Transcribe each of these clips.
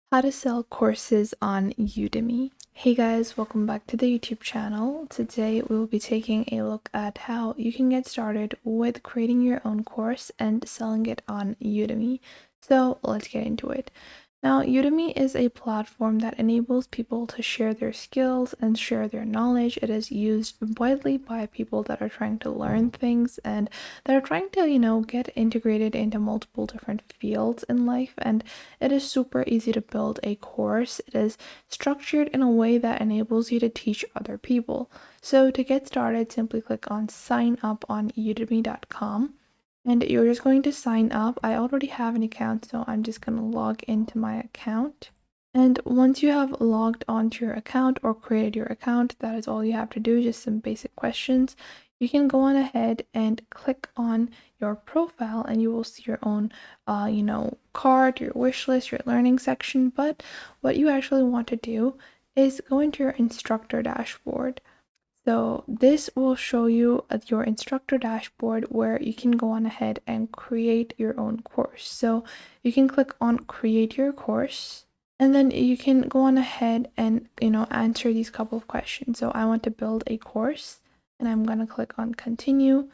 How to sell courses on Udemy. Hey guys, welcome back to the YouTube channel. Today we will be taking a look at how you can get started with creating your own course and selling it on Udemy. So let's get into it. Now, Udemy is a platform that enables people to share their skills and share their knowledge. It is used widely by people that are trying to learn things and that are trying to, get integrated into multiple different fields in life. And it is super easy to build a course. It is structured in a way that enables you to teach other people. So to get started, simply click on sign up on udemy.com. And you're just going to sign up. I already have an account, so I'm just going to log into my account. And once you have logged onto your account or created your account, that is all you have to do, just some basic questions. You can go on ahead and click on your profile and you will see your own, card, your wish list, your learning section. But what you actually want to do is go into your instructor dashboard. So this will show you your instructor dashboard where you can go on ahead and create your own course. So you can click on create your course and then you can go on ahead and answer these couple of questions. So I want to build a course and I'm going to click on continue.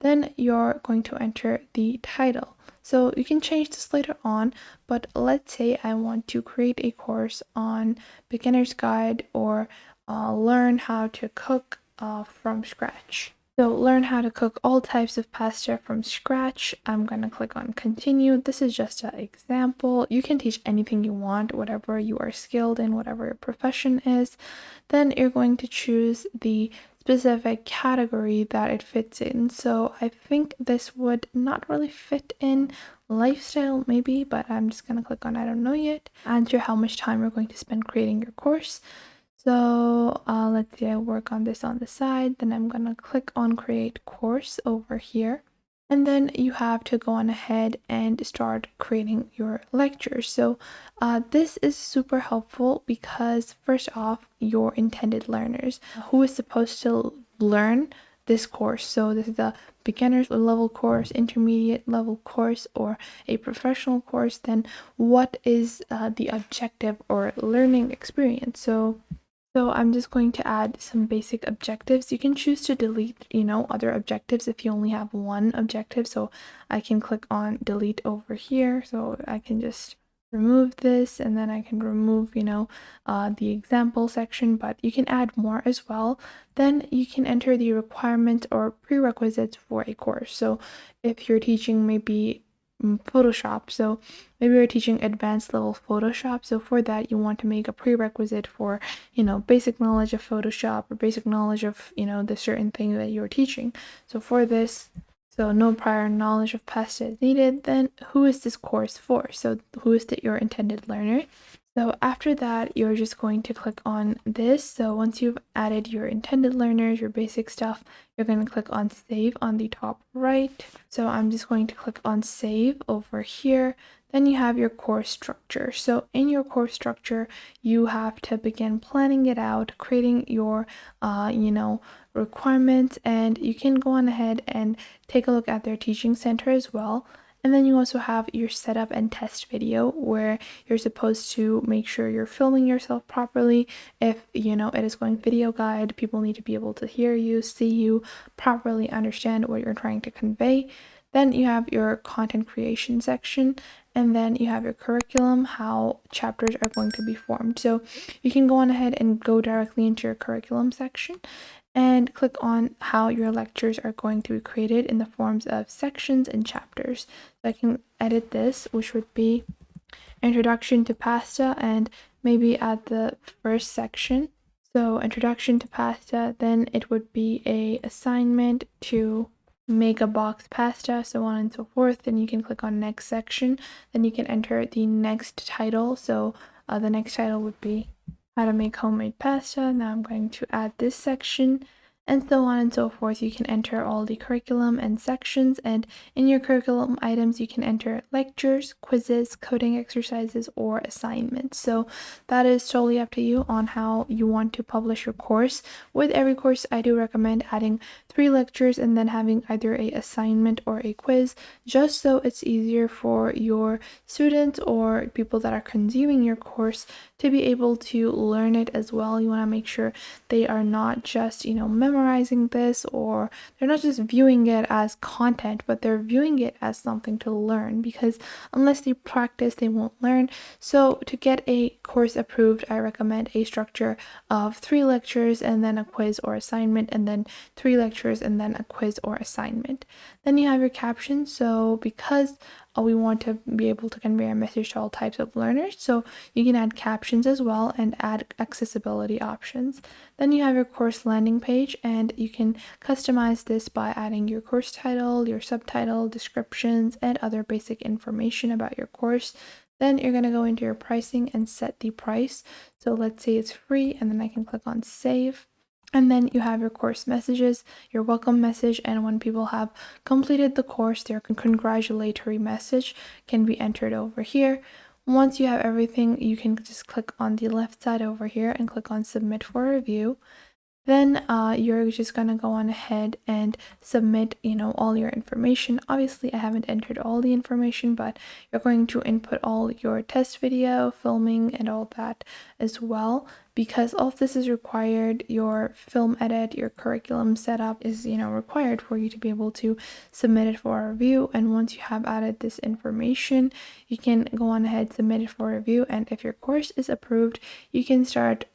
Then you're going to enter the title. So you can change this later on, but let's say I want to create a course on beginner's guide or learn how to cook from scratch. So learn how to cook all types of pasta from scratch. I'm going to click on continue. This is just an example. You can teach anything you want, whatever you are skilled in, whatever your profession is. Then you're going to choose the specific category that it fits in. So I think this would not really fit in lifestyle maybe, but I'm just going to click on I don't know yet. Answer how much time you're going to spend creating your course. So let's say I work on this on the side, then I'm gonna click on create course over here. And then you have to go on ahead and start creating your lectures. So this is super helpful because first off, your intended learners, who is supposed to learn this course. So this is a beginner's level course, intermediate level course, or a professional course. Then what is the objective or learning experience? So I'm just going to add some basic objectives. You can choose to delete, other objectives if you only have one objective. So I can click on delete over here. So I can just remove this and then I can remove, the example section, but you can add more as well. Then you can enter the requirements or prerequisites for a course. So if you're teaching maybe Photoshop, so maybe you're teaching advanced level Photoshop, so for that you want to make a prerequisite for basic knowledge of Photoshop or basic knowledge of the certain thing that you're teaching. So for this, so no prior knowledge of pasta is needed. Then who is this course for? So who is your intended learner? So after that, you're just going to click on this. So once you've added your intended learners, your basic stuff, you're going to click on save on the top right. So I'm just going to click on save over here. Then you have your course structure. So in your course structure, you have to begin planning it out, creating your, requirements, and you can go on ahead and take a look at their teaching center as well. And then you also have your setup and test video where you're supposed to make sure you're filming yourself properly. If it is going video guide, people need to be able to hear you, see you, properly understand what you're trying to convey. Then you have your content creation section, and then you have your curriculum, how chapters are going to be formed. So you can go on ahead and go directly into your curriculum section and click on how your lectures are going to be created in the forms of sections and chapters. So I can edit this, which would be introduction to pasta, and maybe at the first section. So introduction to pasta, then it would be a assignment to make a box pasta, so on and so forth. Then you can click on next section. Then you can enter the next title. So the next title would be how to make homemade pasta. Now I'm going to add this section, and so on and so forth. You can enter all the curriculum and sections, and in your curriculum items you can enter lectures, quizzes, coding exercises, or assignments. So that is totally up to you on how you want to publish your course. With every course, I do recommend adding 3 lectures and then having either a assignment or a quiz, just so it's easier for your students or people that are consuming your course to be able to learn it as well. You want to make sure they are not just, memorizing this, or they're not just viewing it as content, but they're viewing it as something to learn, because unless they practice, they won't learn. So to get a course approved, I recommend a structure of 3 lectures and then a quiz or assignment, and then 3 lectures and then a quiz or assignment. Then you have your captions. So because we want to be able to convey our message to all types of learners, so you can add captions as well and add accessibility options. Then you have your course landing page, and you can customize this by adding your course title, your subtitle, descriptions, and other basic information about your course. Then you're going to go into your pricing and set the price. So let's say it's free, and then I can click on save. And then you have your course messages, your welcome message, and when people have completed the course, their congratulatory message can be entered over here. Once you have everything, you can just click on the left side over here and click on submit for review. Then you're just gonna go on ahead and submit, all your information. Obviously, I haven't entered all the information, but you're going to input all your test video, filming, and all that as well. Because all of this is required, your film edit, your curriculum setup is, required for you to be able to submit it for review. And once you have added this information, you can go on ahead, submit it for review. And if your course is approved, you can start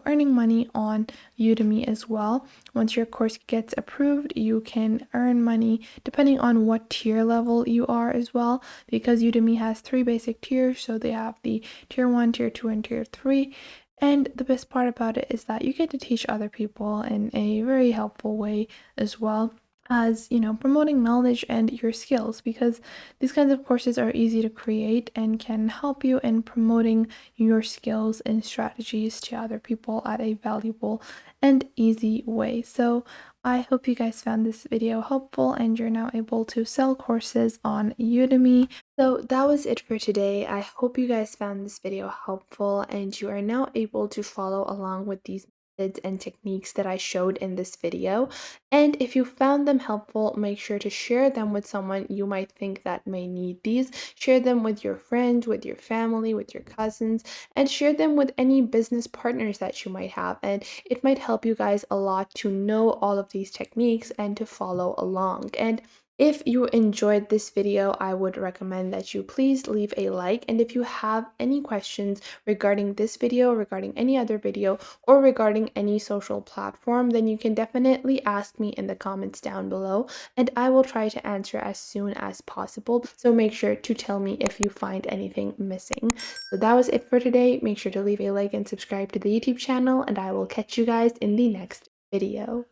earning money on Udemy as well. Once your course gets approved, you can earn money depending on what tier level you are as well, because Udemy has 3 basic tiers. So they have the tier 1, tier 2, and tier 3. And the best part about it is that you get to teach other people in a very helpful way as well, as promoting knowledge and your skills, because these kinds of courses are easy to create and can help you in promoting your skills and strategies to other people at a valuable and easy way. So I hope you guys found this video helpful and you're now able to sell courses on Udemy. So that was it for today. I hope you guys found this video helpful and you are now able to follow along with these methods and techniques that I showed in this video. And if you found them helpful, make sure to share them with someone you might think that may need these. Share them with your friends, with your family, with your cousins, and share them with any business partners that you might have. And it might help you guys a lot to know all of these techniques and to follow along. And if you enjoyed this video, I would recommend that you please leave a like. And if you have any questions regarding this video, regarding any other video, or regarding any social platform, then you can definitely ask me in the comments down below, and I will try to answer as soon as possible. So make sure to tell me if you find anything missing. So that was it for today. Make sure to leave a like and subscribe to the YouTube channel, and I will catch you guys in the next video.